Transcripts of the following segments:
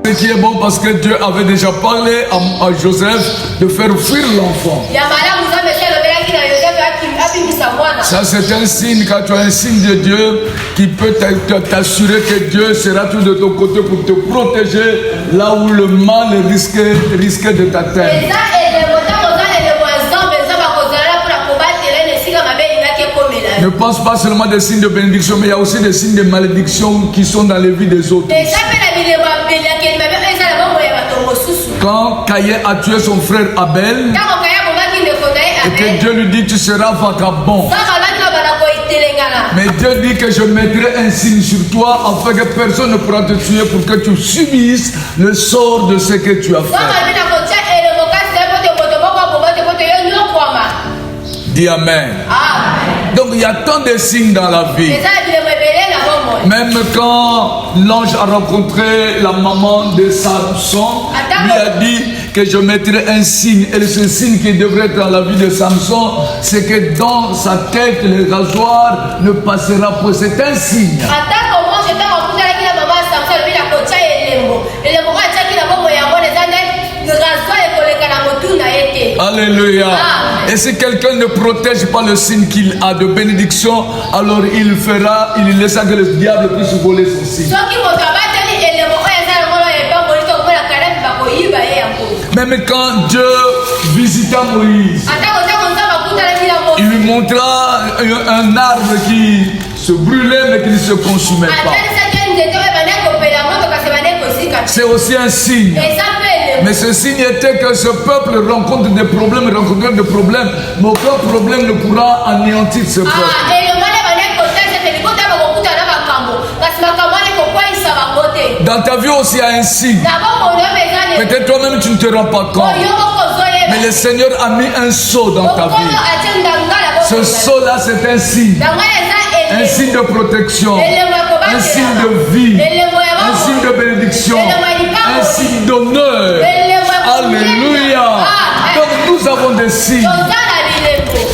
Ce qui est bon parce que Dieu avait déjà parlé à Joseph de faire fuir l'enfant. Ça c'est un signe, quand tu as un signe de Dieu qui peut t'assurer que Dieu sera tout de ton côté pour te protéger là où le mal risque de t'atteindre. Ne pense pas seulement des signes de bénédiction, mais il y a aussi des signes de malédiction qui sont dans les vies des autres. Quand Caïn a tué son frère Abel, et que Dieu lui dit tu seras vagabond, mais Dieu dit que je mettrai un signe sur toi afin que personne ne pourra te tuer pour que tu subisses le sort de ce que tu as fait. Dis Amen. Donc il y a tant de signes dans la vie. Même quand l'ange a rencontré la maman de Samson, lui a dit que je mettrai un signe. Et ce signe qui devrait être dans la vie de Samson, c'est que dans sa tête, le rasoir ne passera pas. C'est un signe. Alléluia. Et si quelqu'un ne protège pas le signe qu'il a de bénédiction, alors il laissera que le diable puisse voler son signe. Même quand Dieu visita Moïse, il lui montra un arbre qui se brûlait mais qui ne se consumait pas. C'est aussi un signe. Mais ce signe était que ce peuple rencontre des problèmes, mais aucun problème ne pourra anéantir ce peuple. Dans ta vie aussi, il y a un signe. Peut-être toi-même tu ne te rends pas compte. Mais le Seigneur a mis un sceau dans ta vie. Ce sceau-là, c'est un signe. Un signe de protection. Un signe de vie. Un signe de bénédiction. Un signe d'honneur. Alléluia. Donc nous avons des signes.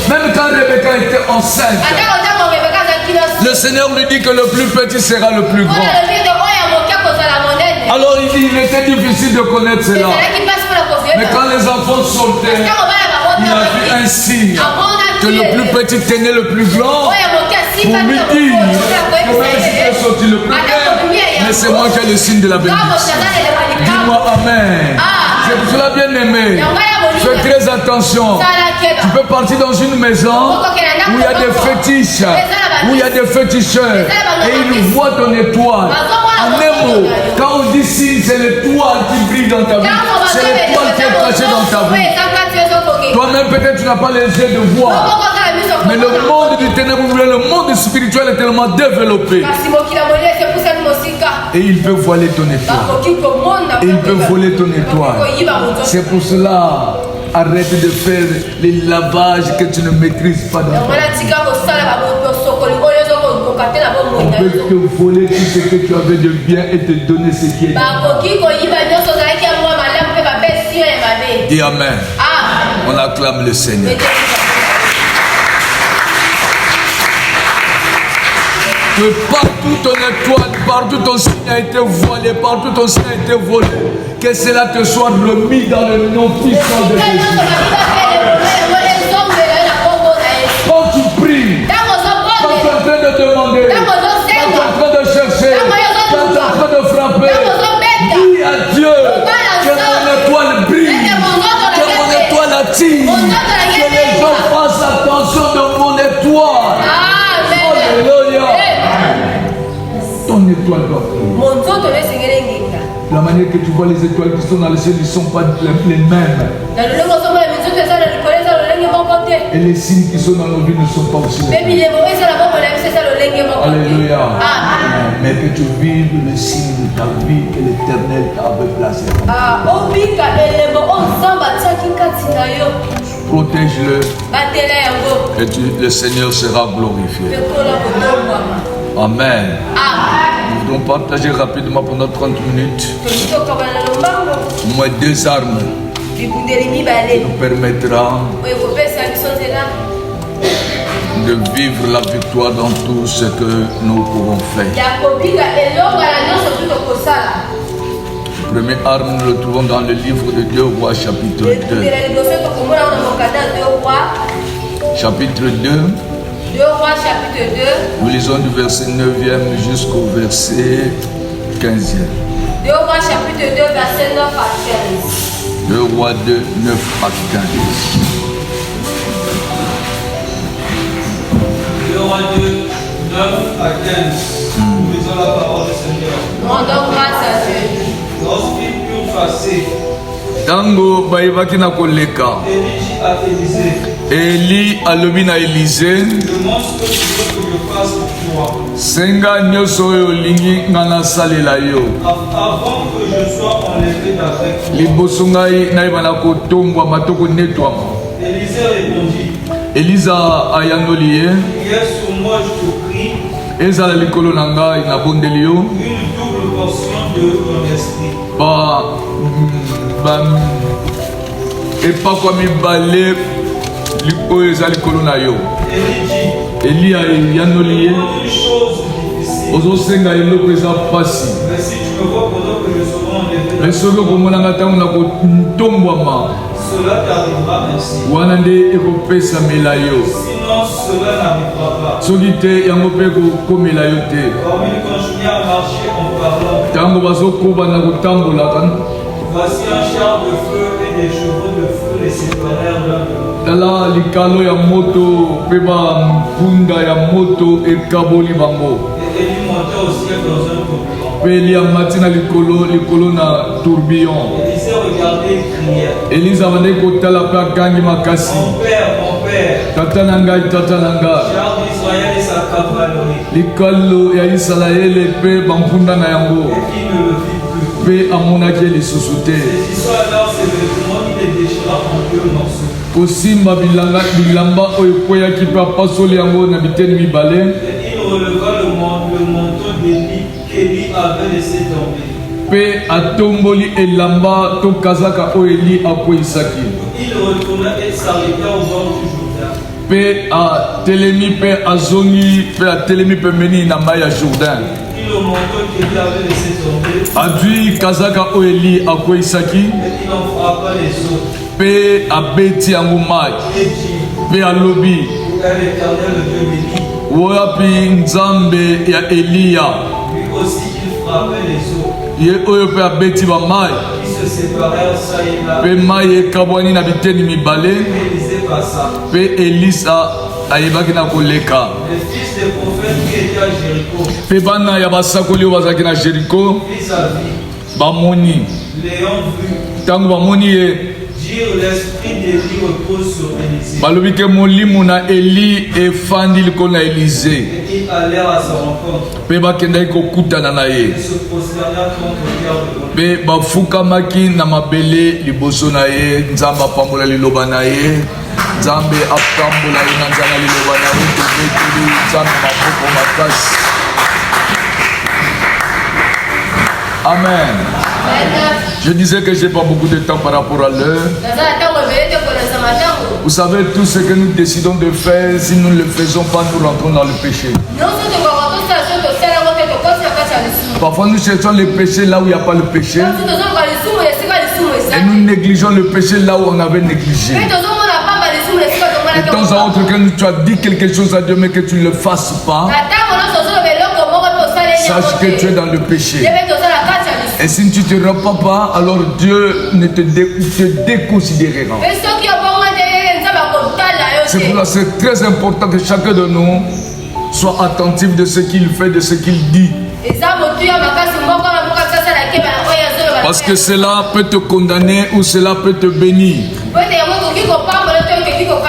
Même quand Rebecca était enceinte, le Seigneur lui dit que le plus petit sera le plus grand. Alors il était difficile de connaître cela. Mais quand les enfants sautaient, il a vu un signe que le plus petit tenait le plus grand pour lui dire que même si tu es sorti le plus grand, mais c'est moi qui ai le signe de la bénédiction. Dis-moi Amen. C'est pour cela, bien aimé, fais très attention. Tu peux partir dans une maison où il y a des fétiches, où il y a des féticheurs, et ils voient ton étoile. En un mot, quand on dit signe, c'est l'étoile qui brille dans ta vie. C'est l'étoile qui est cachée dans ta vie. Toi-même, peut-être tu n'as pas les yeux de voir. Mais le monde du ténèbre, le monde spirituel est tellement développé. Et il peut voiler ton étoile. Et il peut voler ton étoile. C'est pour cela, arrête de faire les lavages que tu ne maîtrises pas dans ta vie. On peut te voler tout ce que tu avais de bien et te donner ce qui est de bien. Dis Amen. On acclame le Seigneur. Que partout ton étoile, partout ton signe a été voilé, partout ton signe a été volé, que cela te soit remis dans le nom puissant de Jésus. Quand tu pries, quand tu es en train de demander, quand tu es en train de chercher, quand tu es en train de frapper, dis à Dieu que mon étoile brille, que mon étoile attire, que les gens fassent attention de mon étoile. Alléluia. Ton étoile doit briller. La manière que tu vois les étoiles qui sont dans le ciel, ils ne sont pas les mêmes. Et les signes qui sont dans nos vies ne sont pas aussi les mêmes. Alléluia. Mais que tu vives le signe de ta vie que l'Éternel t'avait placé. Protège-le. Et le Seigneur sera glorifié. Amen. Nous voulons partager rapidement pendant 30 minutes. Au moins 2 armes nous permettra de vivre la victoire dans tout ce que nous pouvons faire. première arme, nous le trouvons dans le livre de 2 Rois, chapitre 2. Chapitre 2. 2 Rois, chapitre 2. Nous lisons du verset 9e jusqu'au verset 15e. 2 Rois, chapitre 2, verset 9 à 15. 2 Rois 2, 9 à 15. 2 Rois 2, 9 à 15. Nous lisons la parole du Seigneur. Rendons grâce à Dieu. Lorsqu'ils furent passés, Tango baïbaki na koleka. Élie dit à Élisée, Eli alobi na Élisée, demande ce que tu veux que je fasse pour toi. senga nyonso oyo olingi nga nasalela yo. Avant que je sois enlevé d'avec toi. Liboso ngai nayeba na kotombwama to konetwama. Élisée répondit, Elisa ayandoli ye, prière sur moi, je te prie, ezala likolo na ngai nabondeli yo. une double portion de ton esprit. Epakwa mibale oyo eza likolo na yo. Élie dit, Eli ayandoli ye, une chose difficile, ozosenga eloko eza pasi. mais si tu me vois pendant que je serai enlevé Me soki okomonanga ntango na kotombwama, cela t'arrivera ainsi. wana nde ekopesamela yo. Sinon, cela n'arrivera pas. Soki te yango mpe kokomela yo te. Comme ils continuaient à marcher en parlant, Ntango bazokoba na kotambolaka, voici un char de feu et des chevaux de feu les séparèrent l'un de l'autre. tala likalo ya moto mpe bampunda ya moto ekaboli bango. Et Élie monta au ciel dans un tourbillon. Mpe Eli amati na likolo na tourbillon. Élisée regardait et criait, Elisa abandaki kotala mpe akangi makasi. mon père, Tata na ngai, tata na ngai. char d'Israël et sa cavalerie. Likalo ya Isalaele mpe bampunda na yango. Et il ne le vit plus. Mpe amonaki ye lisusu te. Saisissant alors ses vêtements, il les déchira en 2 morceaux. Kosimba bilamba oyo ekweyaki mpe apasoli yango na biteni mibale. Et il releva le manteau d'Élie qu'Élie avait laissé tomber. Mpe atomboli elamba to kazaka oyo Eli akweyisaki. Il retourna et s'arrêta au bord du Jourdain. Mpe atelemi mpe azongi mpe atelemi pembeni na mai ya Jourdain. Il le manteau qu'Élie avait laissé tomber. Adwi kazaka oyo Eli akweyisaki Et il en frappa les autres. mpe abeti yango mai. Et dit, Mpe alobi, où est l'Éternel, le Dieu d'Élie? wapi nzambe ya Eliya, Lui aussi il frappait les autres, ye oyo mpe abeti bamai qui se séparèrent ça et là. mpe mai ekabwani na biteni mibale. Et Élisée passa. Mpe Elisa ayebaki na koleka. Les fils des prophètes qui étaient à Jéricho, Mpe bana ya basakoli oyo bazalaki na Jeriko vis-à-vis, bamoni. l'ayant vu, Ntango bamoni ye, dire l'esprit d'Élie repose sur Élisée. balobi ke molimo na Eli efandi likolo na Elize. Et ils allèrent à sa rencontre Mpe bakendaki kokutana na ye. et se prosternèrent contre terre devant lui. Mpe bafukamaki na mabele liboso na ye. Nzambe apambola liloba na ye. Nzambe apambola ye na nzanga liloba na ye. Tobeteli Nzambe maboko makasi. Amen. Je disais que je n'ai pas beaucoup de temps par rapport à l'heure. Vous savez, tout ce que nous décidons de faire, si nous ne le faisons pas, nous rentrons dans le péché. Parfois, nous cherchons le péché là où il n'y a pas le péché. Et nous négligeons le péché là où on avait négligé. De temps à autre, quand tu as dit quelque chose à Dieu, mais que tu ne le fasses pas, sache que tu es dans le péché. Et si tu ne te repens pas, alors Dieu ne te déconsidérera. C'est pour ça que c'est très important que chacun de nous soit attentif de ce qu'il fait, de ce qu'il dit. Parce que cela peut te condamner ou cela peut te bénir.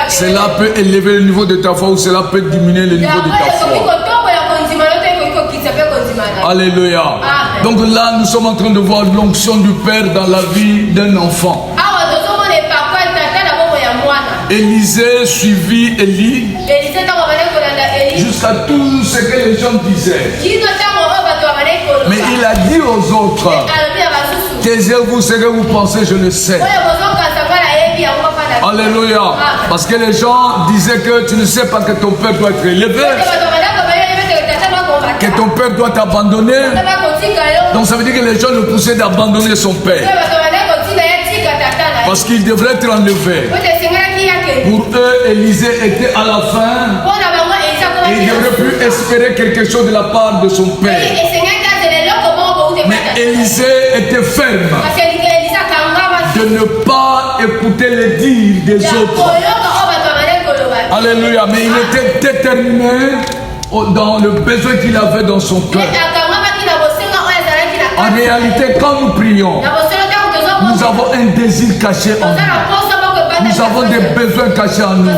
Cela peut élever le niveau de ta foi ou cela peut diminuer le niveau de ta foi. Alléluia. Donc là, nous sommes en train de voir l'onction du Père dans la vie d'un enfant. Élisée suivit Élie jusqu'à tout ce que les gens disaient. Mais il a dit aux autres, taisez-vous ce que vous pensez, je le sais. Alléluia. Parce que les gens disaient que tu ne sais pas que ton père doit être élevé. que ton père doit t'abandonner. Donc ça veut dire que les gens le poussaient d'abandonner son père. Parce qu'il devrait être enlevé. Pour eux, Élisée était à la fin. Et il devrait plus espérer quelque chose de la part de son père. Mais Élisée était ferme de ne pas écouter les dires des autres. Alléluia. Mais il était déterminé dans le besoin qu'il avait dans son cœur. En réalité, quand nous prions, nous avons un désir caché en nous. Nous avons des besoins cachés en nous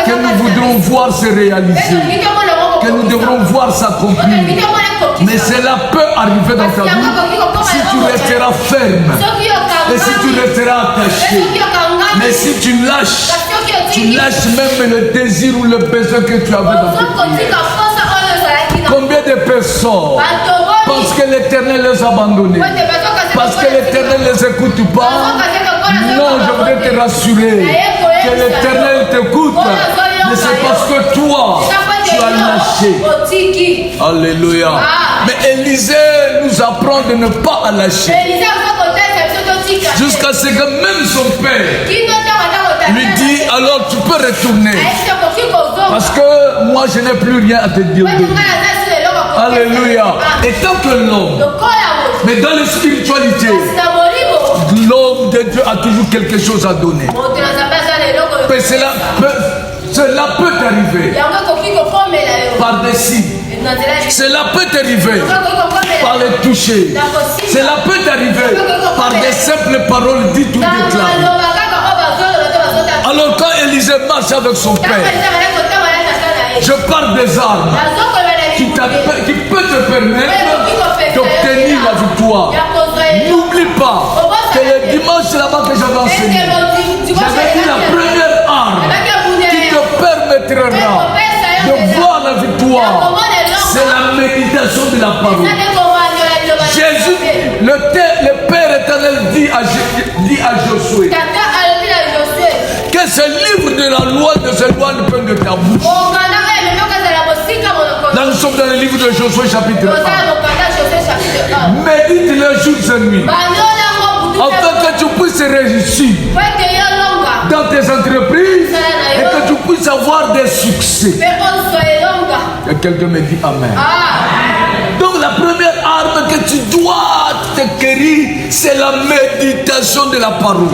que nous voudrons voir se réaliser, que nous devrons voir s'accomplir. Mais cela peut arriver dans ta vie si tu resteras ferme et si tu resteras attaché. Mais si tu lâches même le désir ou le besoin que tu avais dans ta vie. Combien de personnes pensent que l'Éternel les a abandonnés parce que l'Éternel ne les écoute pas? Non, je voudrais te rassurer que l'Éternel t'écoute, mais c'est parce que toi, tu as lâché. Alléluia. Mais Élisée nous apprend de ne pas lâcher. Jusqu'à ce que même son père lui dit, alors tu peux retourner. Parce que moi je n'ai plus rien à te dire. Alléluia. Et tant que l'homme, mais dans la spiritualité, l'homme de Dieu a toujours quelque chose à donner. Mais cela peut t'arriver par des signes. Cela peut t'arriver par les toucher. Cela peut t'arriver par des simples paroles dites ou déclarées. Alors quand Élisée marche avec son père, je parle des armes qui peut te permettre d'obtenir la victoire. N'oublie pas que le dimanche là-bas que j'avais enseigné, j'avais dit la première arme qui te permettra de voir la victoire, c'est la méditation de la parole. Jésus, le Père éternel dit à Josué que ce livre de la loi ne s'éloigne pas de ta bouche. Là nous sommes dans le livre de Josué chapitre 1. Médite-le jours et nuits afin que tu puisses réussir dans tes entreprises et que tu puisses avoir des succès. Et quelqu'un me dit Amen. Donc la première arme que tu dois t'acquérir, c'est la méditation de la parole.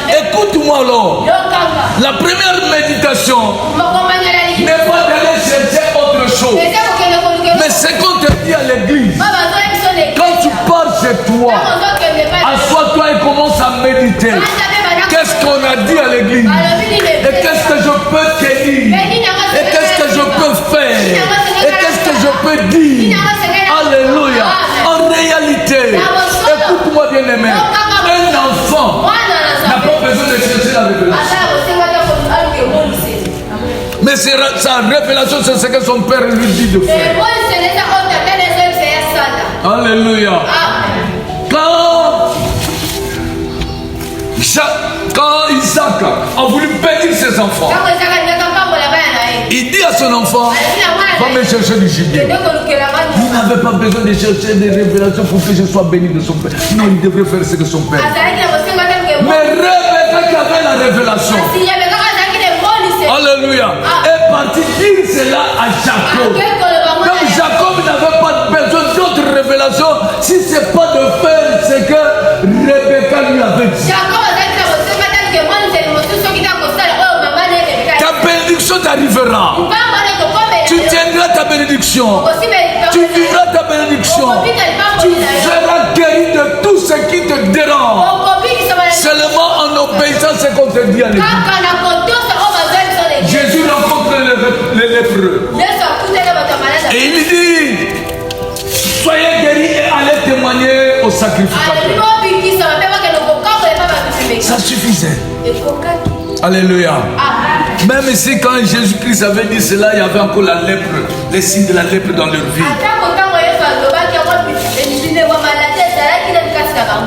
Écoute-moi alors. La première méditation n'est pas d'aller chercher autre chose. Mais c'est qu'on te dit à l'église. Quand tu pars chez toi, assois-toi et commence à méditer. Qu'est-ce qu'on a dit à l'église? Et qu'est-ce que je peux te dire? Et qu'est-ce que je peux faire? Et qu'est-ce que je peux dire? Alléluia. En réalité, écoute-moi bien aimé, un enfant n'a pas besoin de chercher la révélation. Mais sa révélation, c'est ce que son père lui dit de faire. Alléluia. Quand Isaac a voulu bénir ses enfants, il dit à son enfant, va me chercher du gibier. Il n'avait pas besoin de chercher des révélations pour que je sois béni de son père. Non, il devrait faire ce que son père. Mais Rebecca qui avait la révélation, alléluia, est parti dire cela à Jacob. Donc Jacob n'avait pas besoin d'autres révélations si ce n'est pas de faire ce que Rebecca lui avait dit. Ta bénédiction t'arrivera. Tu tiendras ta bénédiction. Tu vivras ta bénédiction. Tu seras guéri de tout ce qui te dérange. Seulement en obéissant ce qu'on te dit à l'église. Jésus rencontre les lépreux. Et il dit, soyez guéris et allez témoigner au sacrificateur. Ça suffisait. Alléluia. Même ici, quand Jésus-Christ avait dit cela, il y avait encore la lèpre, les signes de la lèpre dans leur vie.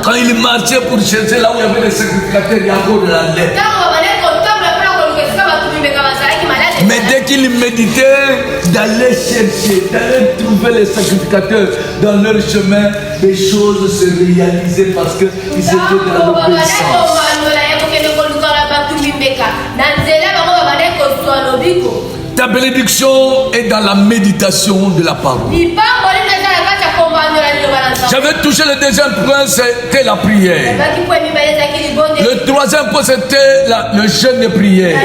Quand il marchait pour chercher là où il y avait les sacrificateurs, il y a encore de la lèpre. Mais dès qu'il méditait d'aller chercher, d'aller trouver les sacrificateurs dans leur chemin, les choses se réalisaient parce qu'ils étaient dans l'obéissance. Ta bénédiction est dans la méditation de la parole. J'avais touché le deuxième point, c'était la prière. Le troisième point, c'était le jeûne de prière.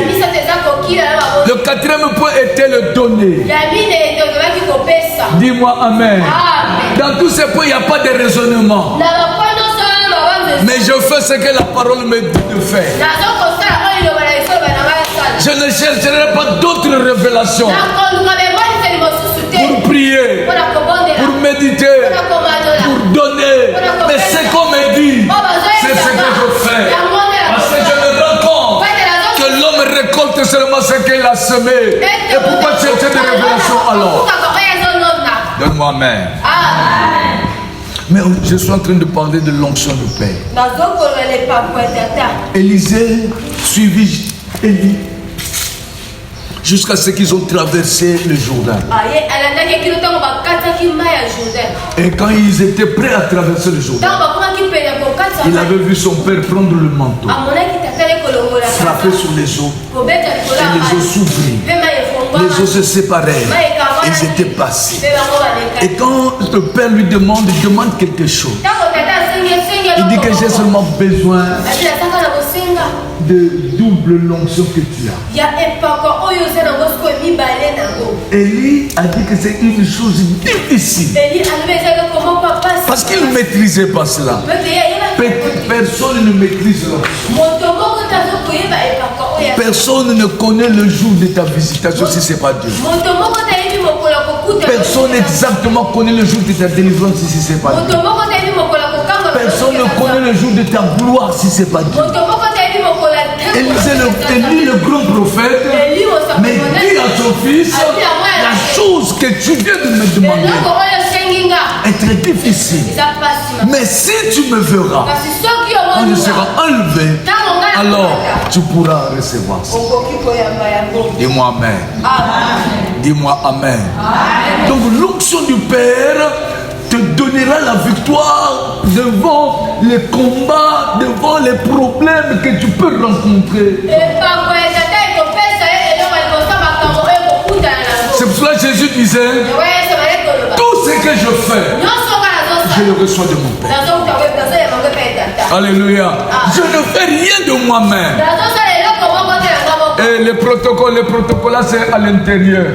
Le quatrième point était le donner. Dis-moi amen. Dans tous ces points, il n'y a pas de raisonnement. Mais je fais ce que la parole me dit de faire. Je ne chercherai pas d'autres révélations pour prier, pour méditer, pour donner. Mais ce qu'on me dit, c'est ce que je fais. Parce que je me rends compte que l'homme récolte seulement ce qu'il a semé. Et pourquoi chercher des révélations alors? Donne-moi amen. Mais je suis en train de parler de l'onction du Père. Élisée suivit Élie jusqu'à ce qu'ils ont traversé le Jourdain. Et quand ils étaient prêts à traverser le Jourdain, il avait vu son père prendre le manteau, frapper sur les eaux, et les eaux s'ouvrirent. Les eaux se séparèrent. Ils étaient passés. Et quand le père lui demande, il demande quelque chose. Il dit que j'ai seulement besoin de double l'onction que tu as. Élie a dit que c'est une chose difficile. Parce qu'il ne maîtrisait pas cela. Personne ne maîtrise l'onction. Personne ne connaît le jour de ta visitation si ce n'est pas Dieu. Personne exactement connaît le jour de ta délivrance si ce n'est pas Dieu. Personne ne connaît le jour de ta gloire si ce n'est pas Dieu. Élie, le grand prophète, mais dit à son fils, la chose que tu viens de me demander est très difficile. Mais si tu me verras, quand je serai enlevé, alors tu pourras recevoir ça. Dis-moi amen. Dis-moi amen. Donc l'onction du Père te donnera la victoire devant les combats, devant les problèmes que tu peux rencontrer. C'est pour cela que Jésus disait, tout ce que je fais, je le reçois de mon Père. Alléluia. Je ne fais rien de moi-même. Et le protocole là, c'est à l'intérieur.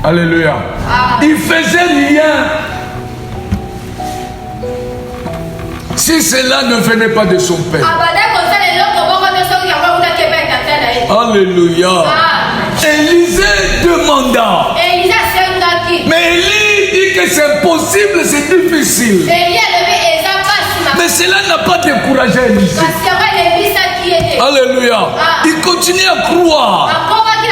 Alléluia. Il faisait rien. Si cela ne venait pas de son Père. Alléluia. Élisée demanda. Mais Élie dit que c'est impossible, c'est difficile. Mais cela n'a pas découragé Élisée. Alléluia. Il continue à croire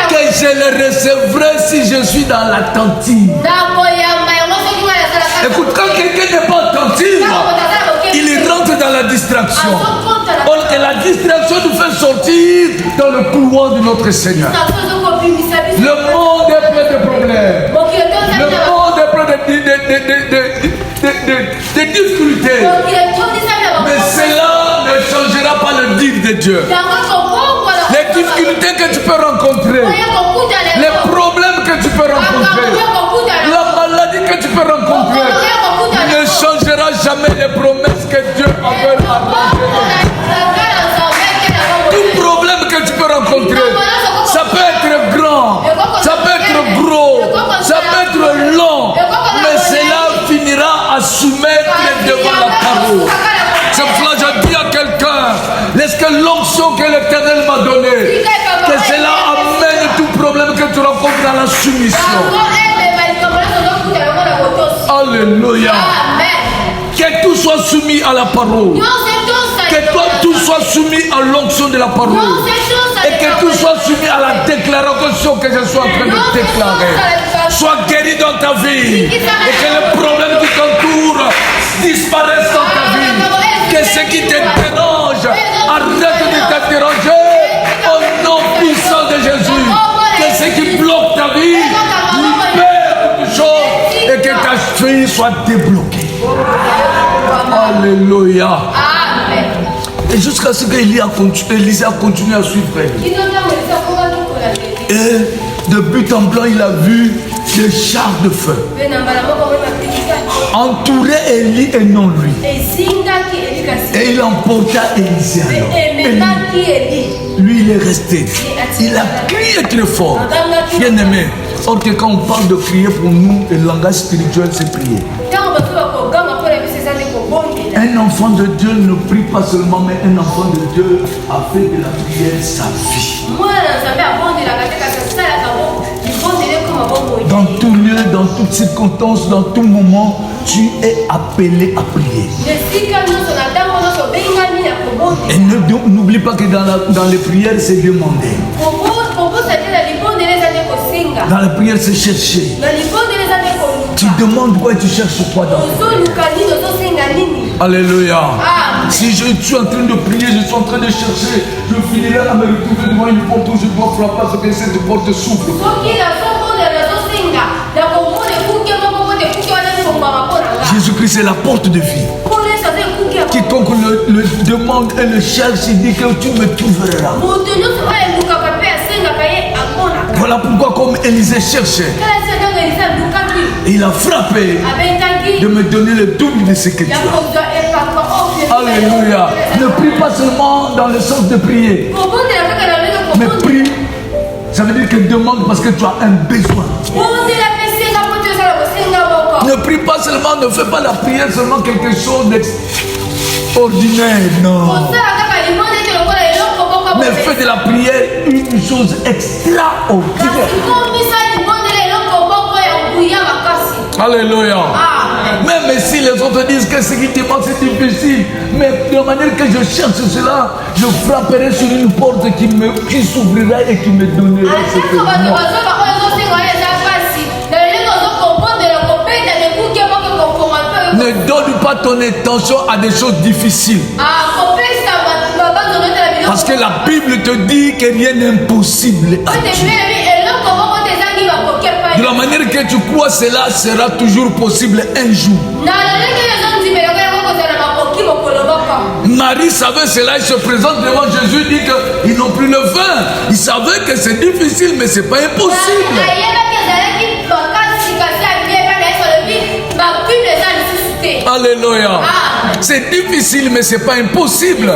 que je le recevrai si je suis dans l'attentive. Écoute, quand quelqu'un n'est pas attentif, il rentre dans la distraction. Or que la distraction nous fait sortir dans le couloir de notre Seigneur. Le monde est plein de problèmes. Le monde est plein de difficultés. Mais cela ne changera pas le dire de Dieu. Les difficultés que tu peux rencontrer, les problèmes que tu peux rencontrer, la maladie que tu peux rencontrer, ne changera jamais les promesses que Dieu avait arrangées. Tout problème que tu peux rencontrer, ça peut être grand, ça peut être gros, ça peut être long, mais cela finira à soumettre devant la parole. C'est pour cela que je dis à quelqu'un, est-ce que l'onction que l'Éternel m'a donnée, que cela amène tout problème que tu rencontres dans la soumission. Alléluia. Que tout soit soumis à la parole. Que toi, tout soit soumis à l'onction de la parole. Et que tout soit soumis à la déclaration que je suis en train de déclarer. Sois guéri dans ta vie. Et que les problèmes qui t'entourent disparaissent dans ta vie. Que ce qui te dérange arrête de te déranger. fille soit débloquée. Alléluia. Amen. Et jusqu'à ce qu'Élisée a continué à suivre elle. Et de but en blanc, il a vu des chars de feu. Entourait Élie et non lui. Et il emporta Élisée alors. Lui, il est resté. Il a crié très fort. Bien aimé. Or que quand on parle de crier pour nous, le langage spirituel, c'est prier. Un enfant de Dieu ne prie pas seulement, mais un enfant de Dieu a fait de la prière sa vie. Dans tout lieu, dans toutes circonstances, dans tout moment, tu es appelé à prier. Et n'oublie pas que dans les prières, c'est demander. Dans la prière, c'est chercher. Tu demandes quoi et tu cherches quoi dans Alléluia. Si je suis en train de prier, je suis en train de chercher, je finirai à me retrouver devant une porte où je dois frapper parce que cette porte s'ouvre. Jésus-Christ est la porte de vie. Quiconque le demande et le cherche, il dit que tu me trouveras. Voilà pourquoi comme Élisée cherchait, il a frappé de me donner le double de ce que tu as. Alléluia. Ne prie pas seulement dans le sens de prier, mais prie, ça veut dire que demande parce que tu as un besoin. Ne prie pas seulement, ne fais pas la prière seulement quelque chose d'ordinaire, non. Mais fais de la prière une chose extraordinaire. Alléluia. Même si les autres disent que ce qui demande c'est difficile, mais de la manière que je cherche cela, je frapperai sur une porte qui s'ouvrira et qui me donnera ce que moi. Ne donne pas ton attention à des choses difficiles. Parce que la Bible te dit que rien n'est impossible à Dieu. De la manière que tu crois, cela sera toujours possible un jour. Marie savait cela, il se présente devant Jésus, dit qu'ils n'ont plus le vin. Il savait que c'est difficile, mais ce n'est pas impossible. Alléluia. C'est difficile, mais ce n'est pas impossible.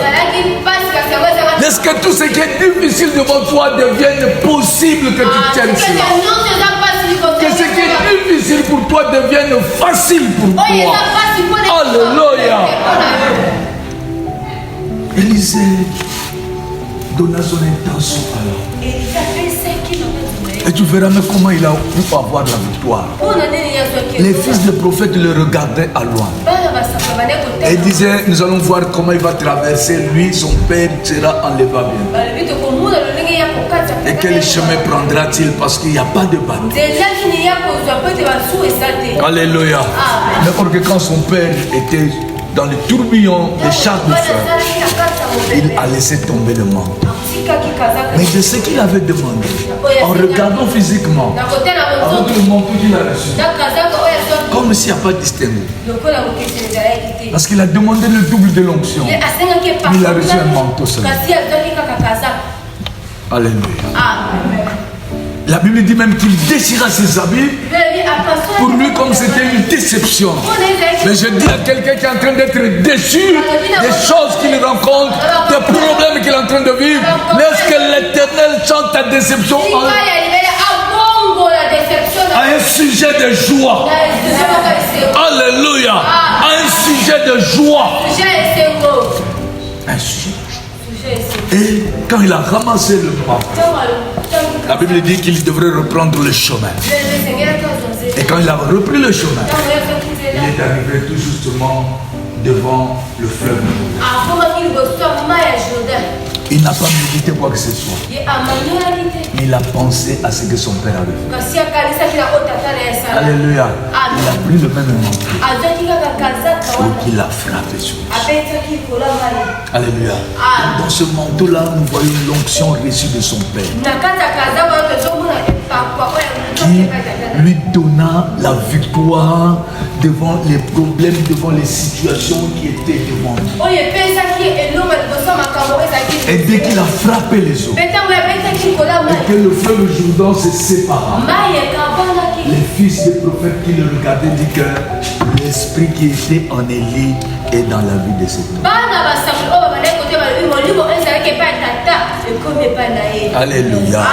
Est-ce que tout ce qui est difficile devant toi devienne possible que tu tiennes cela? Que ce qui est difficile pour toi devienne facile pour toi. Alléluia. Élisée donna son intention alors. Et tu verras même comment il a pu avoir la victoire. Les fils de prophètes le regardaient à loin. Et ils disaient, nous allons voir comment il va traverser. Lui, son père sera enlevé bien. Et quel chemin prendra-t-il parce qu'il n'y a pas de bateau. Alléluia. Mais or que quand son père était dans le tourbillon des chars de feu, il a laissé tomber le manteau. Mais de ce qu'il avait demandé, en regardant physiquement, avec le manteau qu'il a reçu, comme s'il n'y a pas de distinguo. Parce qu'il a demandé le double de l'onction. Il a reçu un manteau seulement. Alléluia. La Bible dit même qu'il déchira ses habits. Pour lui, comme c'était une déception. Mais je dis à quelqu'un qui est en train d'être déçu des choses qu'il rencontre, des problèmes qu'il est en train de vivre, laisse que l'Éternel chante ta déception à un sujet de joie. Alléluia. À un sujet de joie. Un sujet. Et quand il a ramassé le manteau, la Bible dit qu'il devrait reprendre le chemin. Et quand il a repris le chemin, il est arrivé tout justement devant le fleuve. Il n'a pas médité quoi que ce soit. Il a pensé à ce que son père avait fait. Alléluia. Il a pris le même manteau et qu'il a frappé sur lui. Alléluia. Dans ce manteau-là, nous voyons l'onction reçue de son Père qui lui donna la victoire devant les problèmes, devant les situations qui étaient devant lui. Et dès qu'il a frappé les eaux, et que le fleuve Jourdain se sépara, les fils des prophètes qui le regardaient disent que l'esprit qui était en Élie est dans la vie de cet homme. Alléluia.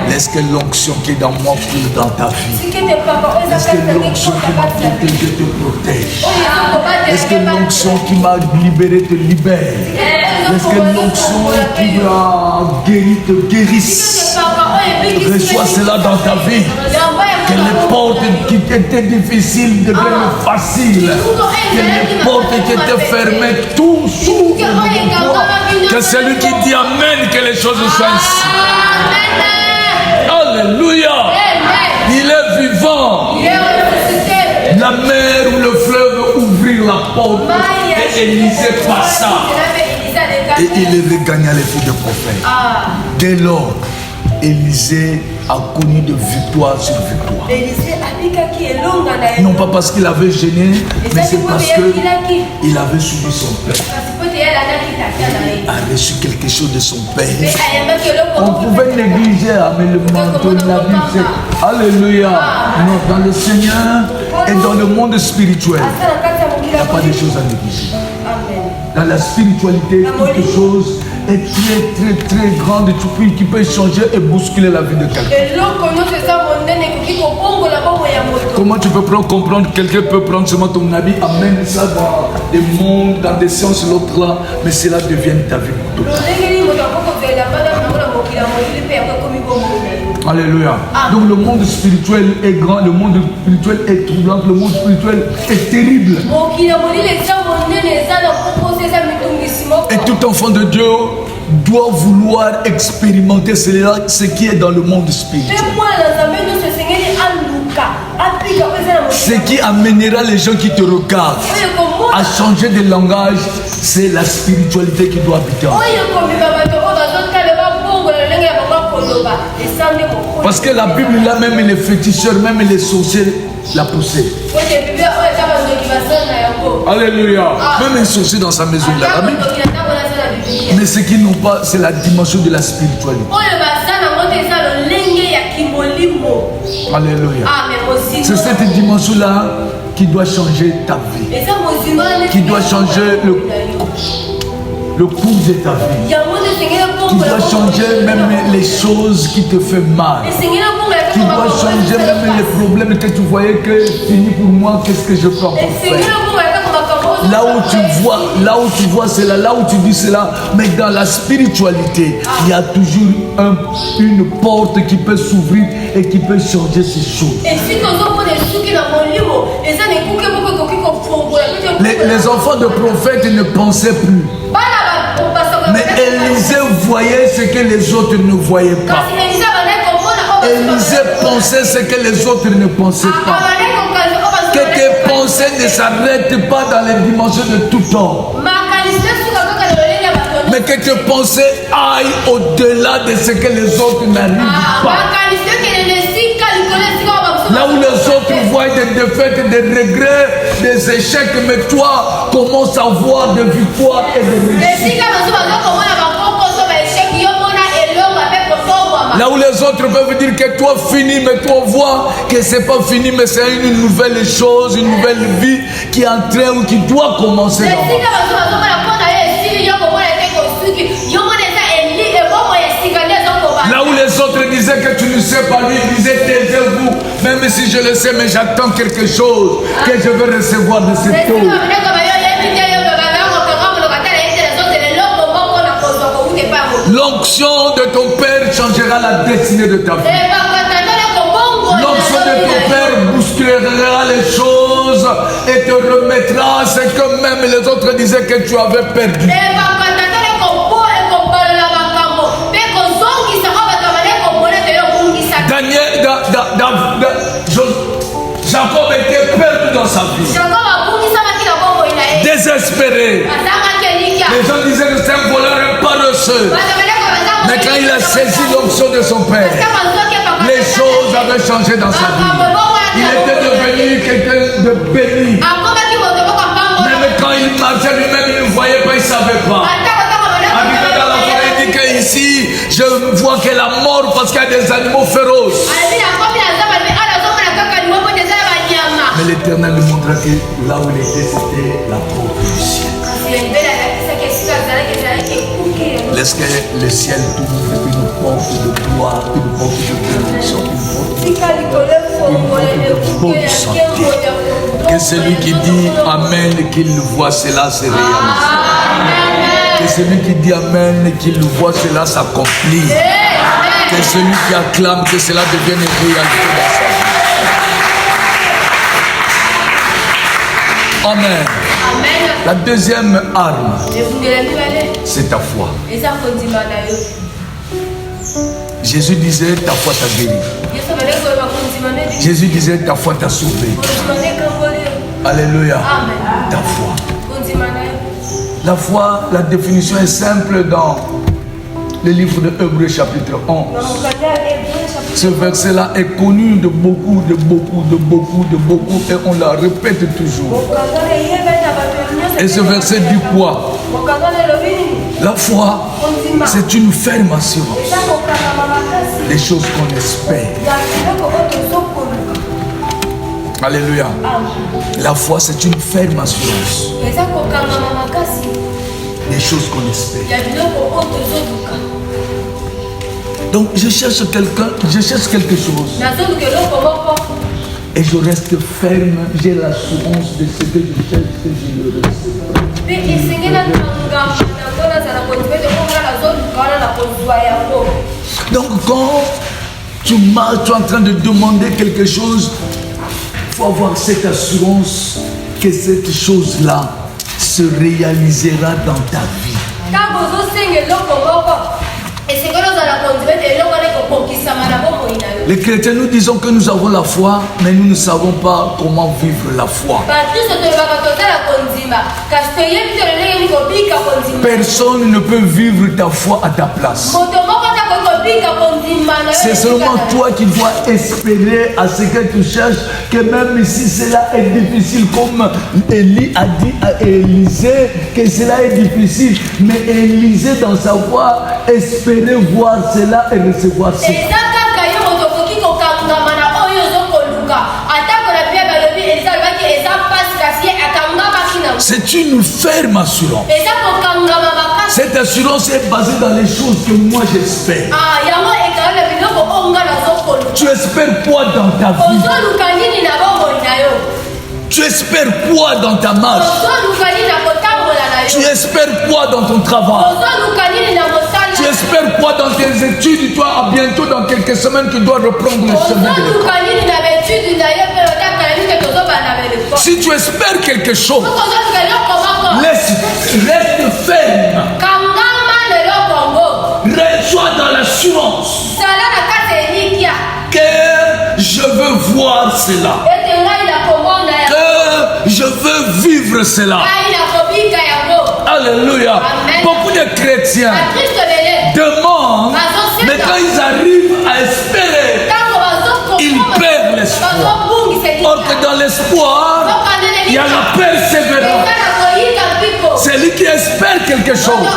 Laisse que l'onction qui est dans moi coule dans ta vie. Laisse que l'onction qui m'a protégé te protège. Laisse que l'onction qui m'a libéré te libère. Laisse que l'onction qui m'a guéri te guérisse. Reçois cela dans ta vie. Que les portes qui étaient difficiles deviennent faciles. Que les portes qui étaient fermées, tout s'ouvre devant toi. Que celui qui dit Amen, que les choses soient ainsi. Alléluia. Il est vivant. La mer ou le fleuve ouvrit la porte et Élisée passa. Et il regagna les filles de prophètes. Dès lors, Élisée a connu de victoire sur victoire. Non pas parce qu'il avait gêné, mais c'est parce qu'il avait suivi son père. Il a reçu quelque chose de son père. On pouvait négliger, mais le manteau de la Bible, c'est Alléluia. Non, dans le Seigneur et dans le monde spirituel, il n'y a pas de choses à négliger. Dans la spiritualité, quelque chose est très grande qui peut changer et bousculer la vie de quelqu'un. Comment tu peux comprendre? Quelqu'un peut prendre seulement ton habit, amène ça dans des mondes, dans des sciences, l'autre là, mais cela devient ta vie. Alléluia. Donc le monde spirituel est grand, le monde spirituel est troublant, le monde spirituel est terrible. Et tout enfant de Dieu doit vouloir expérimenter ce qui est dans le monde spirituel. Ce qui amènera les gens qui te regardent à changer de langage, c'est la spiritualité qui doit habiter en toi. Parce que la Bible là, même les féticheurs, même les sorciers la possèdent. Alléluia. Même un sorcier dans sa maison, il a la Bible. Mais ce qu'ils n'ont pas, c'est la dimension de la spiritualité. Alléluia. C'est cette dimension-là qui doit changer ta vie. Qui doit changer le cours de ta vie. Qui doit changer même les choses qui te font mal. Qui doit changer même les problèmes que tu voyais que fini pour moi, qu'est-ce que je peux encore faire? Là où tu vois cela, là où tu dis cela, mais dans la spiritualité, il y a toujours une porte qui peut s'ouvrir et qui peut changer ces choses. Les enfants de prophètes ne pensaient plus. Mais Élisée voyait ce que les autres ne voyaient pas. Élisée pensait ce que les autres ne pensaient pas. Que tes pensées ne s'arrêtent pas dans les dimensions de tout homme. Mais que tes pensées aillent au-delà de ce que les autres n'arrivent pas. Là où les autres voient des défaites, des regrets, des échecs, mais toi commence à voir des victoires et des réussites. Là où les autres peuvent dire que toi fini, mais toi vois que c'est pas fini, mais c'est une nouvelle chose, une nouvelle vie qui est en train ou qui doit commencer. Là où les autres disaient que tu ne sais pas, lui disait taisez-vous, même si je le sais, mais j'attends quelque chose que je veux recevoir de cette eau. L'onction de ton Père changera la destinée de ta vie. L'onction de ton Père bousculera les choses et te remettra ce que même les autres disaient que tu avais perdu. Jacob était perdu dans sa vie. Désespéré. Les gens disaient que c'était un voleur, un paresseux. Mais quand il a saisi l'onction de son père, les choses avaient changé dans sa vie. Il était devenu quelqu'un de béni. Même quand il marchait lui-même, il ne voyait pas, il ne savait pas. Arrivé dans la forêt, il dit qu'ici, je vois que la mort parce qu'il y a des animaux féroces. Mais l'Éternel lui montra que là où il était, c'était la porte du ciel. Laisse que le ciel t'ouvre une porte de gloire, une porte de bénédiction, une porte de santé. Que celui qui dit Amen et qu'il le voit, cela se réalise. Que celui qui dit Amen et qu'il le voit, cela s'accomplit. Que celui qui acclame, que cela devienne une réalité dans sa vie. Amen. La deuxième arme, c'est ta foi. Jésus disait ta foi t'a guéri. Jésus disait ta foi t'a sauvé. Alléluia. Ta foi. La foi, la définition est simple dans le livre de Hébreux chapitre 11. Ce verset-là est connu de beaucoup, et on la répète toujours. Et ce verset dit quoi? La foi, c'est une ferme assurance des choses qu'on espère. Alléluia. La foi, c'est une ferme assurance des choses qu'on espère. Donc je cherche quelque chose. Et je reste ferme, j'ai l'assurance de ce que je cherche, que je le recevrai. Donc quand tu marches, tu es en train de demander quelque chose, il faut avoir cette assurance que cette chose-là se réalisera dans ta vie. Les chrétiens, nous disons que nous avons la foi, mais nous ne savons pas comment vivre la foi. Personne ne peut vivre ta foi à ta place. C'est seulement toi qui dois espérer à ce que tu cherches, que même si cela est difficile, comme Élie a dit à Élisée, que cela est difficile, mais Élisée dans sa foi espérait voir cela et recevoir cela. C'est une ferme assurance. Cette assurance est basée dans les choses que moi j'espère. Tu espères quoi dans ta vie? Tu espères quoi dans ta marche? Tu espères quoi dans ton travail? Tu espères quoi dans tes études? Toi, bientôt, dans quelques semaines, tu dois reprendre le chemin de l'école. Si tu espères quelque chose, reste ferme. Sois dans l'assurance que je veux voir cela, que je veux vivre cela. Alléluia. Amen. Beaucoup de chrétiens demandent, mais quand ils arrivent à espérer, ils perdent l'espoir. Or que dans l'espoir, il y a la persévérance. C'est lui qui espère quelque chose.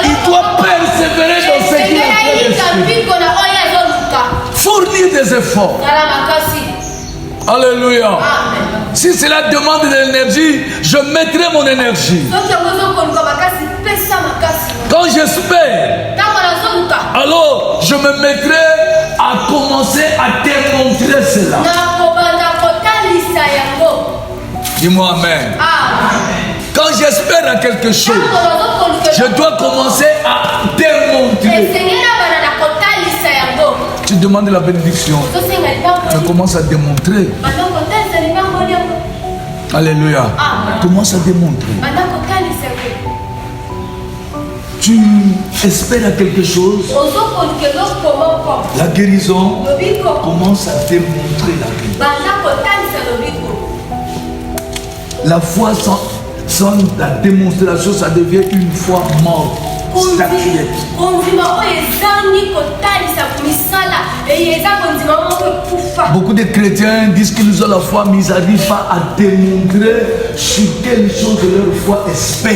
Il doit persévérer dans ce qu'il a fait. Fournir des efforts. Alléluia. Amen. Si cela demande de l'énergie, je mettrai mon énergie. Quand j'espère, alors je me mettrai à commencer à démontrer cela. Dis-moi Amen. Quand j'espère à quelque chose, je dois commencer à démontrer. Tu demandes la bénédiction, tu commences à démontrer. Alléluia. Commence à démontrer. Tu espères à quelque chose, la guérison, commence à démontrer la guérison. La foi sans la démonstration, ça devient une foi morte, statuette. Beaucoup de chrétiens disent qu'ils ont la foi, mais ils n'arrivent pas à démontrer sur quelle chose de leur foi espère.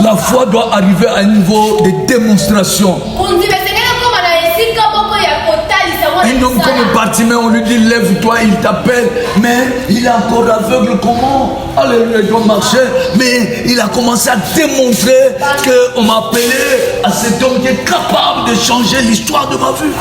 La foi doit arriver à un niveau de démonstration. Un homme comme Bartimée, on lui dit lève-toi, il t'appelle, mais il est encore aveugle. Comment? Alléluia, il doit marcher, mais il a commencé à démontrer qu'on m'a appelé à cet homme qui est capable de changer l'histoire de ma vie.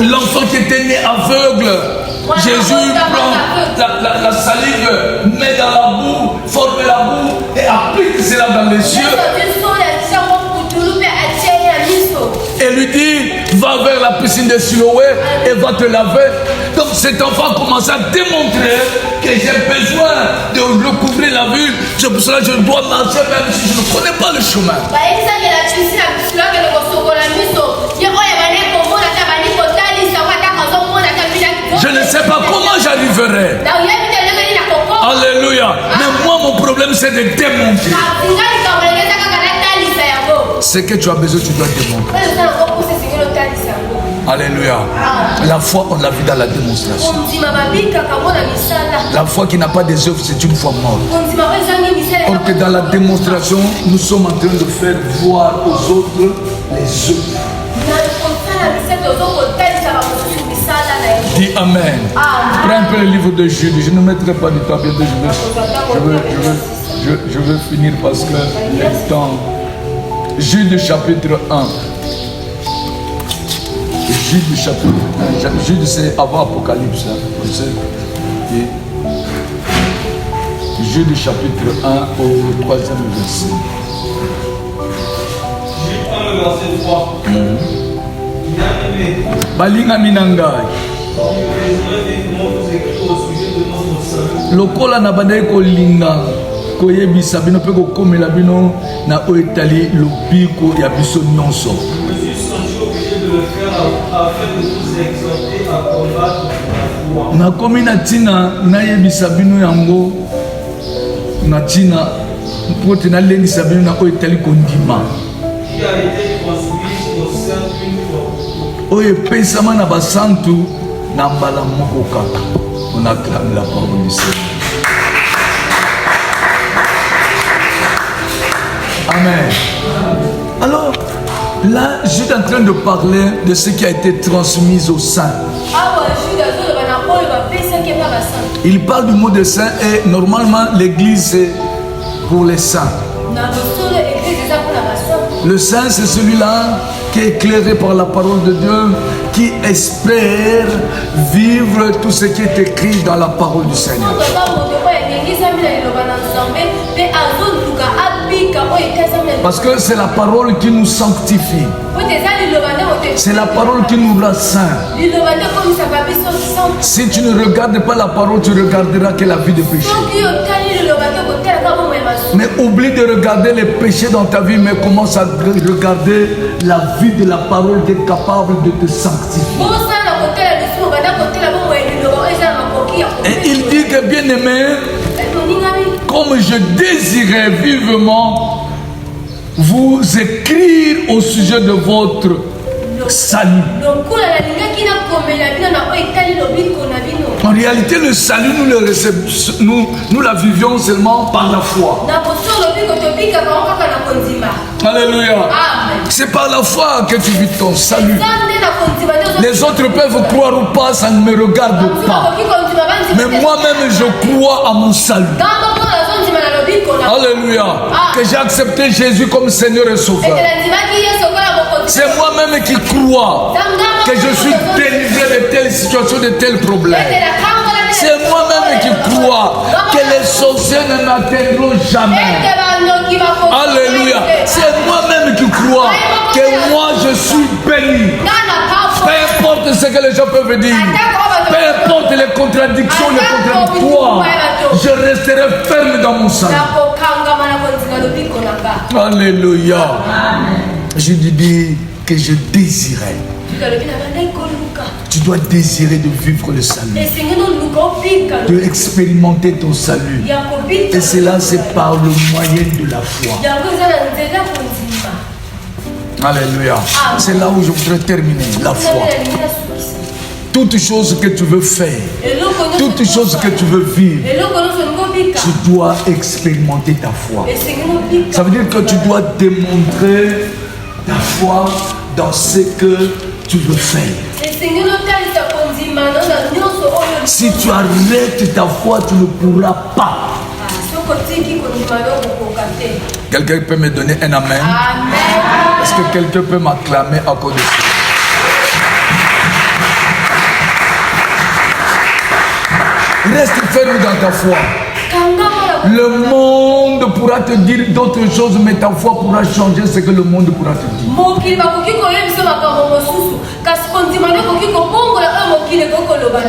L'enfant qui était né aveugle, Jésus prend la salive, met dans la boue, forme la boue et applique cela dans les yeux. Et lui dit, va vers la piscine de Siloé et va te laver. Donc cet enfant commence à démontrer que j'ai besoin de recouvrir la vue. C'est pour cela que je dois marcher même si je ne connais pas le chemin. Je ne sais pas comment j'arriverai. Alléluia. Mais moi, mon problème, c'est de démontrer. Ce que tu as besoin, tu dois démontrer. Alléluia. La foi, on l'a vu dans la démonstration. La foi qui n'a pas des œuvres, c'est une foi morte. Or que dans la démonstration, nous sommes en train de faire voir aux autres les œuvres. Dis Amen. Prends un peu le livre de Jude. Je ne mettrai pas du temps. Bientôt je veux finir parce que le temps. Jude chapitre 1. Jude chapitre 1. Jude c'est avant Apocalypse. Et Jude chapitre 1 au 3e verset. Jude 1 le verset 3. Bien-aimé. Balinga minangai. Lokola na bandai kolinga koyebisa bino pe kokomela bino na oetali lobiko ya biso nyonso. Nakomi na tina nayebisa bino yango na tina mpo te nalengisa bino na oetali kondima oyo epesama na basantu na mbala moko kaka. On acclame la parole du Seigneur. Amen. Alors, là, je suis en train de parler de ce qui a été transmis aux saints. Il parle du mot de saint et normalement l'église c'est pour les saints. Le saint c'est celui-là qui est éclairé par la parole de Dieu, qui espère vivre tout ce qui est écrit dans la parole du Seigneur. Parce que c'est la parole qui nous sanctifie. C'est la parole qui nous rend saints. Si tu ne regardes pas la parole, tu regarderas que la vie de péché. Mais oublie de regarder les péchés dans ta vie, mais commence à regarder la vie de la parole qui est capable de te sanctifier. Et il dit que bien aimé, comme je désirais vivement vous écrire au sujet de votre salut. En réalité, le salut, nous la vivions seulement par la foi. Alléluia. C'est par la foi que tu vis ton salut. Les autres peuvent croire ou pas, ça ne me regarde pas. Mais moi-même, je crois à mon salut. Alléluia. Que j'ai accepté Jésus comme Seigneur et Sauveur. C'est moi-même qui crois que je suis délivré de telles situations, de tels problèmes. C'est moi-même qui crois que les sorciers ne m'atteindront jamais. Alléluia. C'est moi-même qui crois que moi je suis béni. Peu importe ce que les gens peuvent dire, peu importe les contradictions, les contradictoires, je resterai ferme dans mon salut. Alléluia. Je dis que je désirais. Tu dois désirer de vivre le salut, de expérimenter ton salut. Et cela, c'est par le moyen de la foi. Alléluia. C'est là où je voudrais terminer, la foi. Toutes choses que tu veux faire, toutes choses que tu veux vivre, tu dois expérimenter ta foi. Ça veut dire que tu dois démontrer ta foi dans ce que tu veux faire. Si tu arrêtes ta foi, tu ne pourras pas. Quelqu'un peut me donner un amen? Est-ce que quelqu'un peut m'acclamer à cause de ça? Reste ferme dans ta foi. Le monde pourra te dire d'autres choses, mais ta foi pourra changer ce que le monde pourra te dire.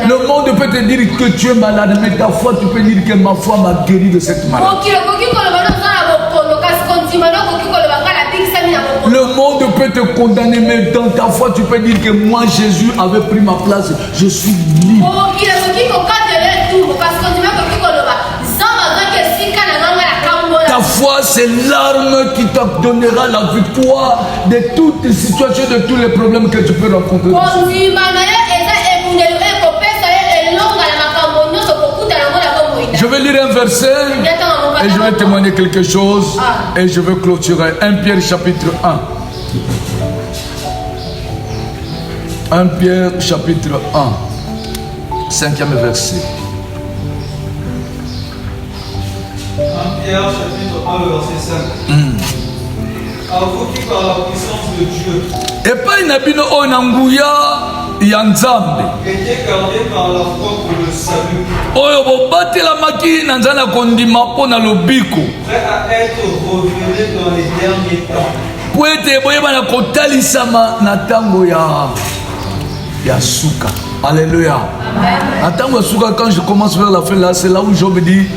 Le monde peut te dire que tu es malade, mais ta foi, tu peux dire que ma foi m'a guéri de cette maladie. Le monde peut te condamner, mais dans ta foi, tu peux dire que moi, Jésus avait pris ma place, je suis libre. Ta foi, c'est l'arme qui te donnera la victoire de toutes les situations, de tous les problèmes que tu peux rencontrer. Je vais lire un verset et je vais témoigner quelque chose et je vais clôturer. 1 Pierre chapitre 1. 1 Pierre chapitre 1. 5e verset. 1 Pierre chapitre 1, le verset 5. À vous qui par la puissance de Dieu epai na bino oyo na nguya ya Nzambe était gardé par la foi pour le salut, oyo bobatelamaki na nzala kondima mpo na lobiko prêt à être révélé dans les derniers temps. po ete boyebana kotalisama na ntango ya suka. Alléluia. Na ntango ya suka, quand je commence vers la fin là, c'est là où Job dit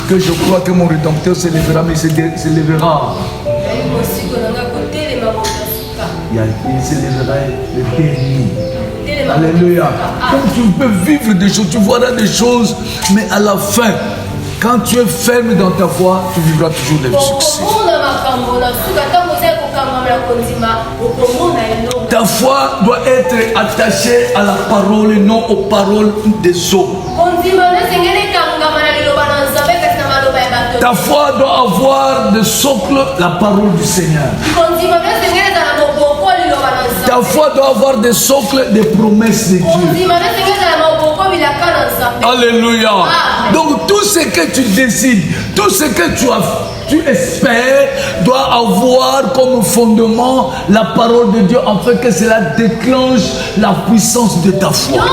que je crois que mon rédempteur se lèvera, mais il se lèvera. Il se lèvera le dernier. Alléluia. Donc tu peux vivre des choses, tu verras des choses, mais à la fin, quand tu es ferme dans ta foi, tu vivras toujours les succès. Ta foi doit être attachée à la parole et non aux paroles des hommes. Ta foi doit avoir de socle la parole du Seigneur. Ta foi doit avoir des socles des promesses de Dieu. Alléluia. Donc tout ce que tu décides, tout ce que tu espères doit avoir comme fondement la parole de Dieu afin que cela déclenche la puissance de ta foi.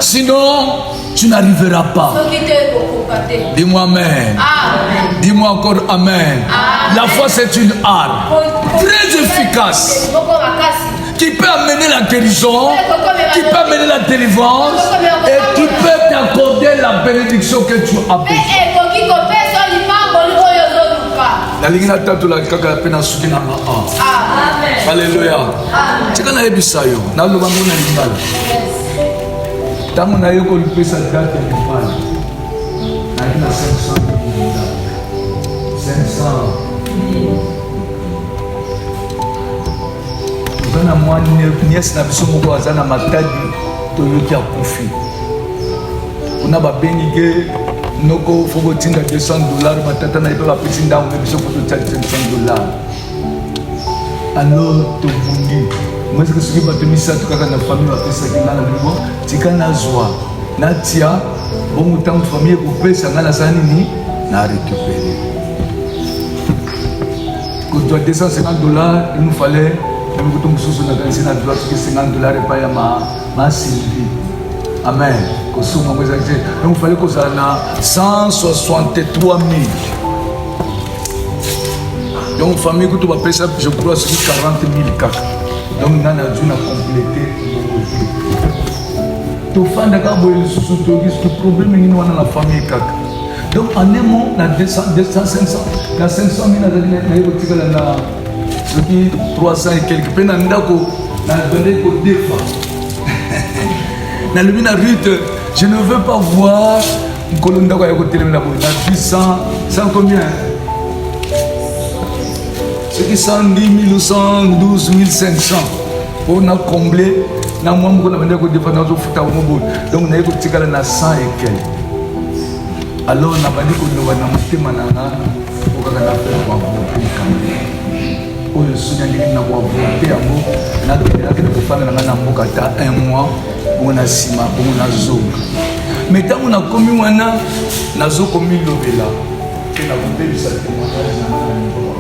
Sinon, tu n'arriveras pas. Dis-moi amen. Dis-moi encore amen. La foi, c'est une arme très efficace qui peut amener la guérison, qui peut amener la délivrance et qui peut t'accorder la bénédiction que tu as besoin. Alléluia. C'est quand on a ça. Tant on a eu qu'on peut s'adapter à l'épaule. On a eu 500 500. On a moins de nièce na biso moko azana matadi toyoki akufi. On a ba benige noko foko tinda $200 matata na ipa pesi ndango biso ko to $500. Alors to bungi. Moi ce que ce qui va te misa to kaka na famille va pesa ki ngana libo tika na zwa na tia bon temps famille ko pesa ngana sana nini na récupérer. Quand tu as $250, il nous fallait même que tu me na kanisi na doit que $50 et pas ya ma Sylvie. Amen. Ko suma moi ça il nous fallait que ça na 163 000. Donc famille que tu vas payer je crois sur 40 000 kaka. Donc on a dû compléter. tofanda ka boye lisusu toyoki soki problème nini wana na famille kaka. Donc en un mot na 200 500 na 500 000 naye kotikala na soki 300 et quelque mpe na ndako na bende kodefa nalobi na Ruth, je ne veux pas voir nkolo ndako ya kotelemela boye na 100 combien soki 110 000 ou 112 500 on a comblé na mwa moko na bende kodefa nazofuta bango boye. Donc naye kotikala na 100 et quelque. Alors na bandi koloba na motema na nga okaka na pe koavote kambe oyo soki andiki na koavote yango nakende kofanda na nga na mboka ata 1 mois bongo na nsima bongo nazonga. Mais ntango nakomi wana nazokomilobela mpe nakobebisa témoignage na nga na niveau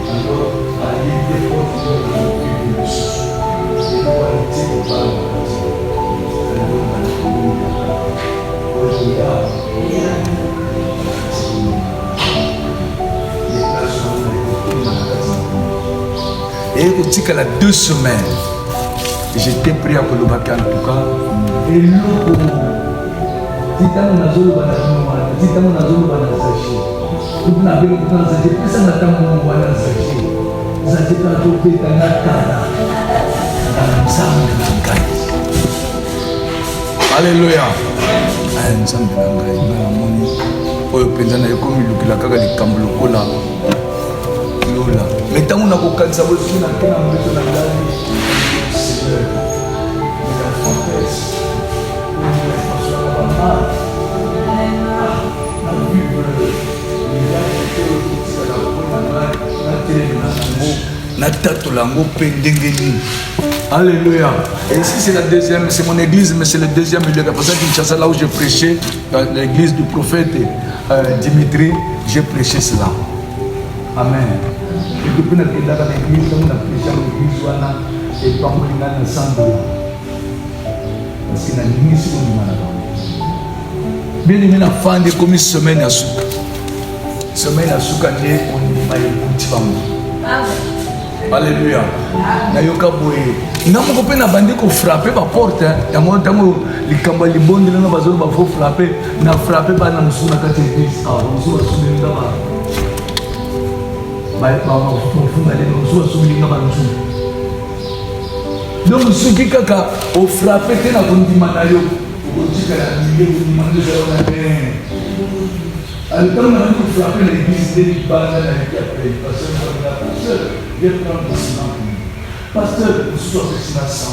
alors ayede et kotikala 2 semaines j'étais prêt à kolobaki en tout cas eloko titango nazoloba na bino wana titango nazoloba na sache kuna bino kuna sache pesa na tango wana sache sache kana topeta na kala na nzambe na ngai. Alléluia. Nzambe na ngai na moni oyo penza na ekomi lukila kaka likambo lokola lola. Mais ntango nakokanisa bosoki na ke na mbeto na ngai Seigneur la forteresse na vivre na tatola yango mpe ndenge nini. Alléluia. Et ici c'est la deuxième, c'est mon église, mais c'est le deuxième lieu. Pour ça Kinshasa, là où j'ai prêché, l'église du prophète Dimitri, j'ai prêché cela. Amen. Et depuis que j'ai prêché l'église, on a prêché l'église, on a et pas moi dans le centre. Parce que la nuit c'est comme ça. Bien aimé la fin de comme semaine à souka. Semaine à souka né on y va écouter femme. Alléluia. Nayoka boye. Nga moko pe na bandi ko frapper ba porte ya mo tango likamba libondi na bazolo ba fo frapper na frapper ba na musuna kati église ah musuna suminga ba funga le musuna suminga ba musuna. Donc soki kaka o frapper te na kondima na yo o tika la milieu kondima na yo na ben. Alors quand on a frappé l'église de Bana na qui après parce que je prends le ciment. Pasteur, nous sommes ici à 100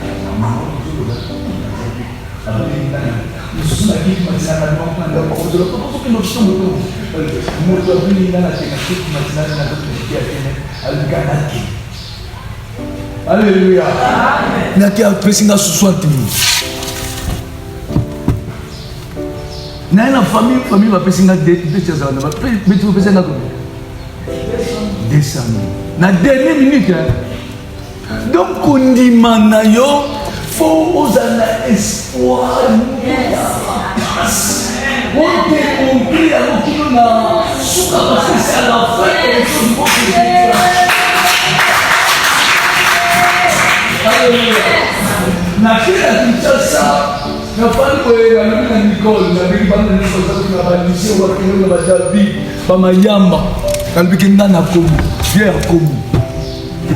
000. Nous sommes aquí, mais c'est un moment où nous sommes que nous sommes nous sommes venus dans la thématique maintenant dans notre vie à Alléluia. N'a qui a pressé à 60 000. N'a une famille va pressé à 200 000. Mais tu veux pressé à combien? 200 000. Na dernière minute, donc on dit manayo, faut oser espoir. On te compris alors qu'il n'a souka parce que c'est à la fin et les choses vont se faire. Alléluia. Na kila Kinshasa, na pale kwa na Nicole, na bigi bande na sababu na balisi wa kile na badabi, ba mayamba, na bigi ndana komu. Bien comme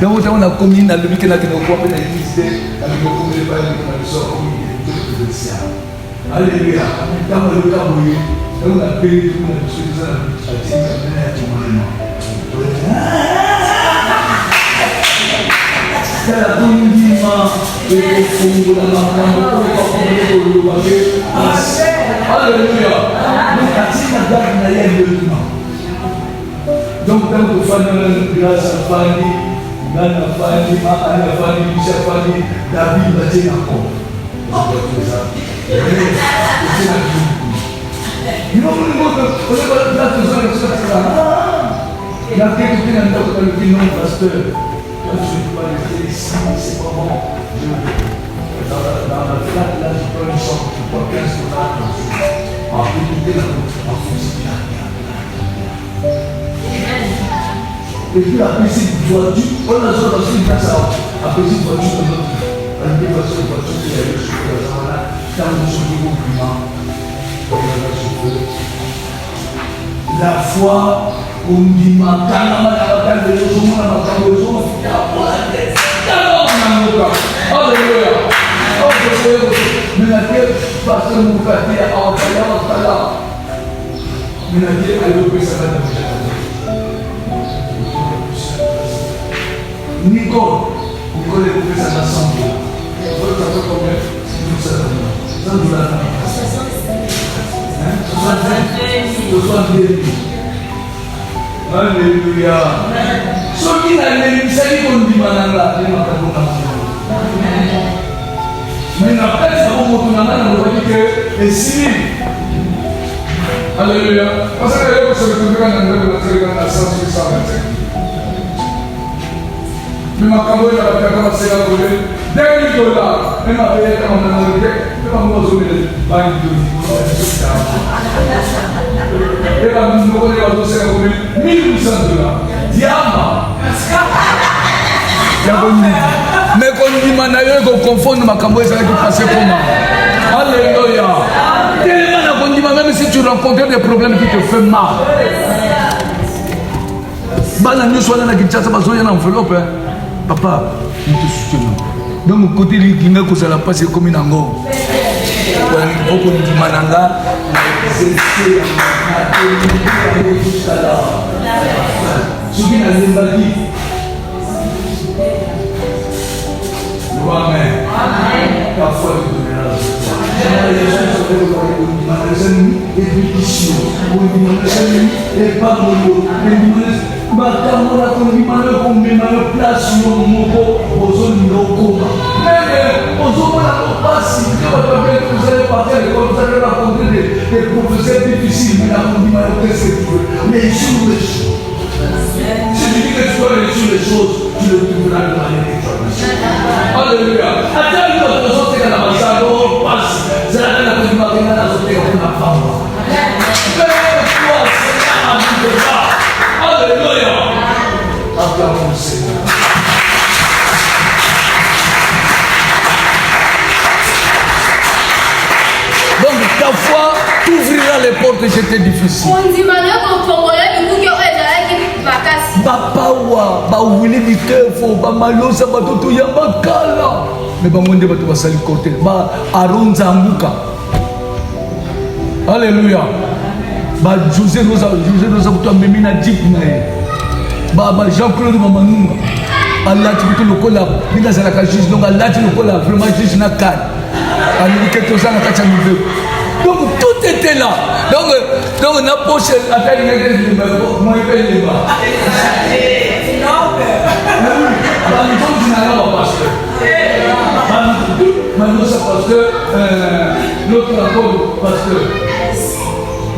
donc on a commis dans le week-end là qui nous voit dans l'église avec le commis pas dans le sort commis de ça. Alléluia. Dans le cas où on a payé tout le monde ça à dire que tout le monde. C'est la bonne dimanche et au fond de la main Alléluia. Donc à ce moment-là il y a le donc, tant que Fanny, grâce à Fanny, Nana Fanny, Anna Fanny, Micha Fanny, David va dire encore. Il faut que nous on la il a quelque chose dans le film pasteur. Je ne suis pas resté ici, c'est pas bon. Dans la flaque, là, je prends une chambre, je prends 15 $. En réalité, en fonction. Et puis la petite voiture, on a sur une place à petite voiture de notre. La voiture qui est sur la zone, quand nous sommes au climat, la foi, on dit ma canne, la de l'eau, la canne de l'eau, alléluia. Oh, mais la terre, parce que nous faisons en talent, mais la terre, elle veut que ça va devenir. Nicole est coupée sa nation. Vous savez combien? Nous savons. 100 $. 62 000. Alléluia. Ceux qui n'ont pas mis ça, ils vont dire Mananga. Mais la paix, ça va vous dire que c'est civil. Alléluia. Parce que vous savez que vous avez 125. Mais ma caméra va faire comme ça, $10 000. Mais ma paix est comme un homme. Mais ma maman est pas une douce. Et la maison va faire comme $1 800. Diamant. Mais quand on dit manayo, on confond ma caméra, ça va passer comment? Alléluia. Tellement on dit même si tu rencontres des problèmes qui te font mal. Bana nous soit dans la Kinshasa, parce qu'il y a une enveloppe. Papa, nous te soutenons. Donc, mon côté, il y a que la passe comme une ango. Il faut qu'on dise Mananga. Ce qui n'a pas dit. Amen. La foi de Dieu. Bakamona kondimana komema place yo moko ozolinga okoma mais ozomona kopasi que vous allez partir comme vous allez rencontrer des professeurs difficiles mais la kondimana mais sur les choses si tu dis que tu dois réussir les choses tu le trouveras de manière extraordinaire. Alléluia. Attends une autre chose que la massage on passe c'est la kondimana que la zote comme la femme mais toi c'est la vie de ça. Alléluia. Acclamons le Seigneur. Donc ta foi t'ouvrira les portes et c'était difficile. Bapawa, bawili bitefo, bamalosa batoto ya bakala. Mais bamonde bato basali côté, ba aronza ambuka. Alléluia. Ba José Rosa kuto memina deep na ye. Ba Jean-Claude Mamanunga. Allah tu kuto lokola, ninga zala ka juge donc Allah tu lokola vraiment juge na kan. Ali keto za na kacha niveau. Donc tout était là. Donc on a poché la tête de moi il paye les bas. Non. Ba nous on a là pasteur. Maintenant ça pasteur l'autre encore pasteur.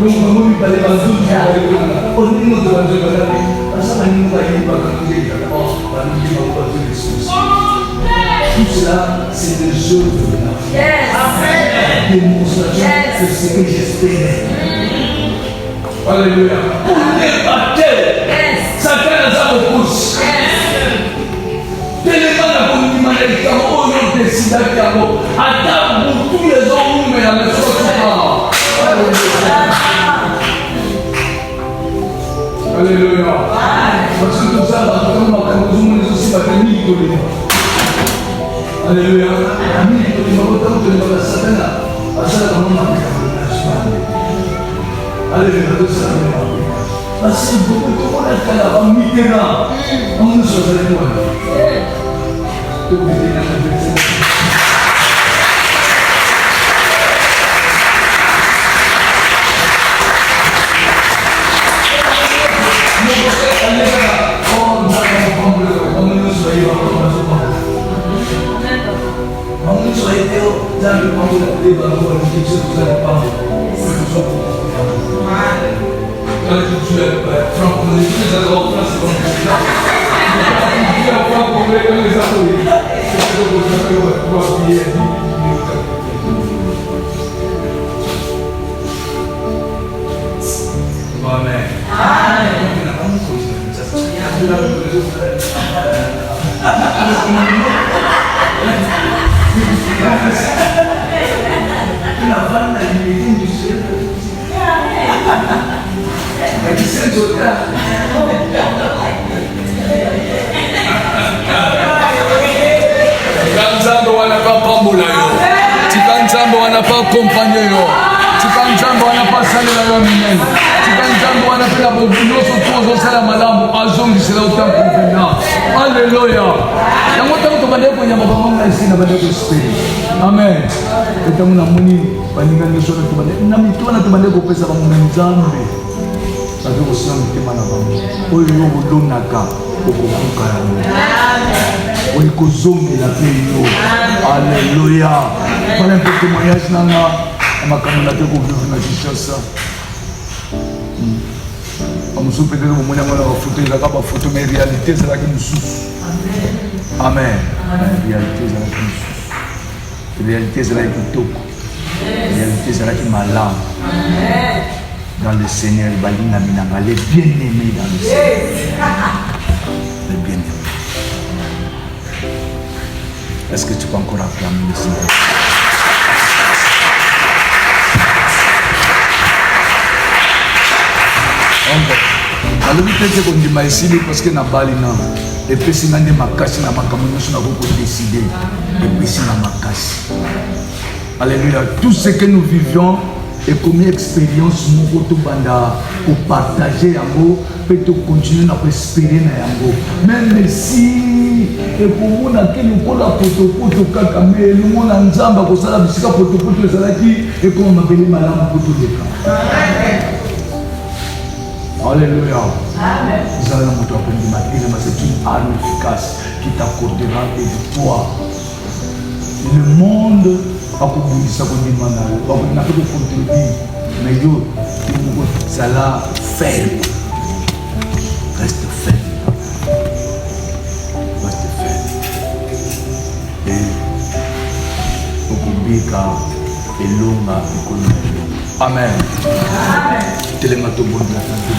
Donc, on va aller dans le on est dans le parce que nous tout cela, c'est le jeu de la démonstration de ce que j'espérais. Alléluia. On est battu. Chacun a sa repousse. Tellement la communauté qui a au décidé qui a attends pour tous les hommes, mais la maison Alléluia. Parce que tout ça, nous aussi pas tenir de lui. Alléluia. Alléluia. Parce que beaucoup de monde est là, on est là. On nous sauve avec moi. Amen. Tikanzambo wanapapambula yo. Tikanzambo wanapakompanya yo. Tikanzambo wanapasalela yo minene. Tikanzambo wanapela bobuloso tozo sala malamu azongisela utampuvena. Haleluya. Yango tanto bande ko nyamba bamanga isina bande ko spirit. Amen. Etamu na muni baninga ngeso na tubande. Na mitwana tubande ko pesa ba munzambe. Sabe ko sina mutema na bamu. Oyo yo bodonaka okukuka yango. On est kozongi la paix. Alléluia. Voilà un peu de témoignage nanga. Ma camarade ko vivre na Kinshasa. Amusu peut-être au moment où on a photo la capa photo mais réalité c'est la qui nous souffre. Amen. Réalité c'est la qui nous souffre. Réalité c'est la qui toko. Réalité c'est la qui malade. Dans le Seigneur, Balina Minanga, les bien-aimés dans le Seigneur. Les bien-aimés. Est-ce que tu peux encore acclamer le Seigneur? Alors, je vais te dire ici parce que na balina et puis si ngande makasi na makambo nyonso na ko décider et puis si na makasi. Alléluia. Tout ce que nous vivions et comme expérience nous to banda pour partager yango peut te continuer à espérer na yango même si et pour moi na kini ko la poto kaka mais le monde nzamba ko sala bisika poto ezalaki et comme mabeli malamu poto leka. Alléluia. Amen. Vous allez nous apprendre de matin, mais c'est une arme efficace qui t'accordera des victoires. Le monde a compris ça comme dit Manal, on n'a pas de contribuer, mais yo, ça la ferme. Reste ferme. Reste ferme. Et au Kubika et l'Onga et Amen. Amen. Télémato bon de la santé.